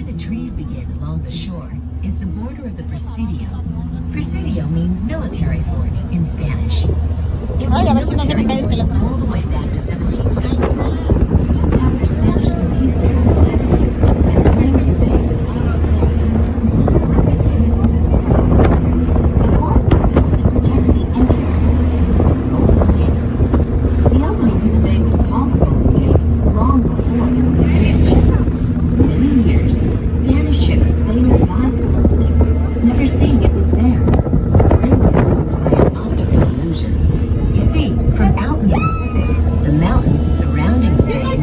the trees begin along the shore is the border of the Presidio. Presidio means military fort in Spanish. It was a military fort all the way back to 1776, just after Spanish police barracks landed here and claimed the base of King's Landing. The fort was built to protect the entrance to the bay, the Golden Gate. The opening to the bay was called the Golden Gate long before there was a bridge. For many years, Spanish ships sailed by this opening, never seeing it was there. They were fooled by an optical illusion. You see, from out in the Pacific, the mountains surrounding the bay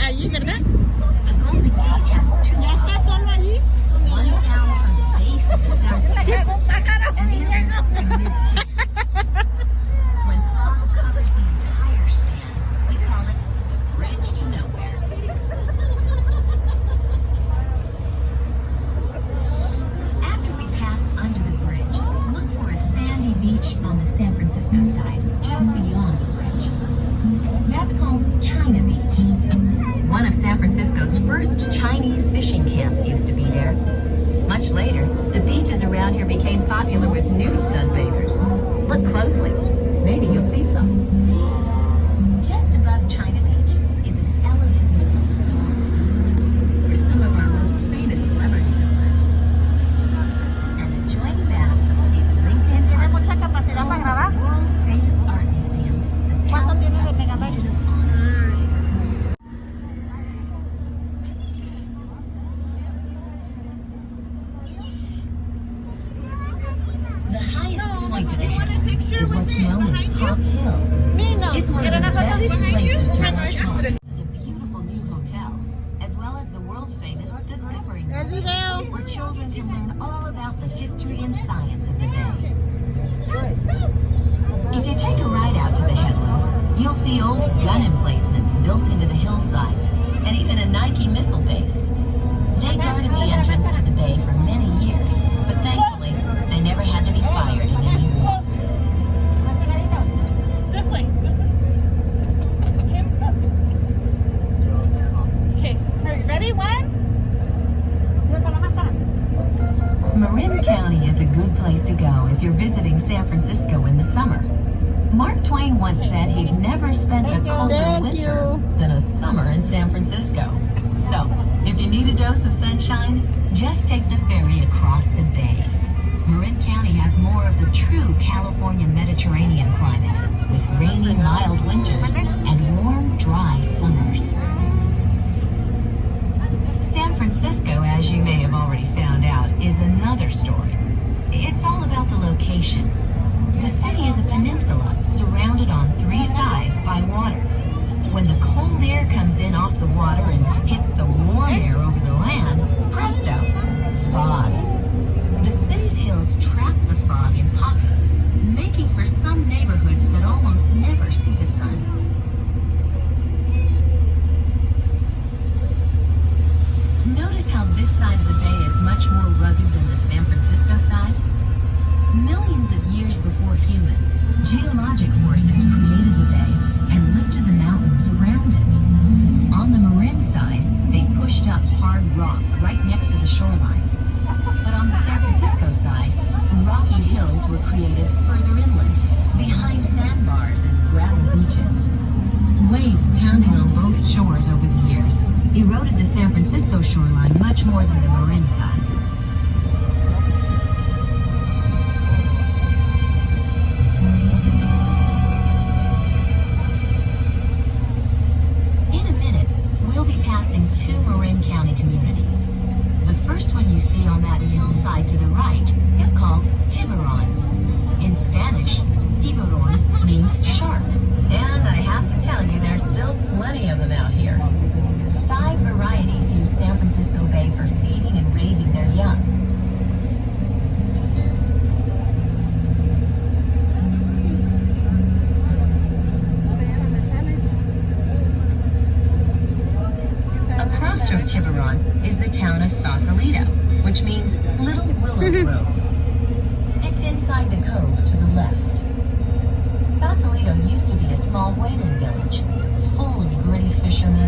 allí, ¿verdad? The Golden Gate has two Ya está solo allí. One sounds from the base of the South Tower, and the other from mid-span. When fog covers the entire span, we call it the Bridge to Nowhere. After we pass under the bridge, look for a sandy beach on the San Francisco side, just beyond the bridge. That's called China Beach. One of San Francisco's first Chinese fishing camps used to be there. Much later, the beaches around here became popular with nude sunbathers. Look closely. Maybe you'll see some. Just above China Beach is an elegant little seat where some of our most famous celebrities have lived. And adjoining that is Lincoln ¿Tiene Park, mucha capacidad para grabar? world-famous art museum, the ¿Cuánto town's tiene de megabytes? Legion of Honor. The highest point of the heavens is what's known as Pop Hill. Nino, It's one of ¿quieren the una foto best behind you? places to Bueno, watch ya. moths. This is a beautiful new hotel, as well as the world-famous Discovery Es Museum, video. where children can learn all about the history and science of the bay. If you take a ride out to the headlands, you'll see old gun emplacements built into the hillsides, and even a Nike missile base. They guarded the entrance to the bay for many years, but thankfully, they never had to be fired in any war. This way, this way. Him up. Okay, hurry. Ready? One. Marin County is a good place to go if you're visiting San Francisco in the summer. Mark Twain once said he'd never spent a colder Thank winter you. than a summer in San Francisco. So, if you need a dose of sunshine, just take the ferry across the bay. Marin County has more of the true California Mediterranean climate, with rainy, mild winters and warm, dry summers. San Francisco, as you may have already found out, is another story. It's all about the location. The city is a peninsula surrounded on three sides by water. When the cold air comes in off the water and hits the warm air over the land, presto, fog. The city's hills trap the fog in pockets, making for some neighborhoods that almost never see the sun. Notice how this side of the bay is much more rugged than the San Francisco side? Millions of years before humans, geologic forces created the bay and lifted the mountains around it. On the Marin side, they pushed up hard rock right next to the shoreline. But on the San Francisco side, rocky hills were created further inland, behind sandbars and gravel beaches. Waves pounding on both shores over the years eroded the San Francisco shoreline much more than the Marin side. In a minute, we'll be passing two Marin County communities. The first one you see on that hillside to the right is called Tiburon. In Spanish, tiburon means shark. And I have to tell you, there's still plenty of them out here. 5 varieties use San Francisco Bay for feeding and raising their young. Across from Tiburon is the town of Sausalito, which means Little Willow Grove. It's inside the cove to the left. Sausalito used to be a small whaling village, full of gritty fishermen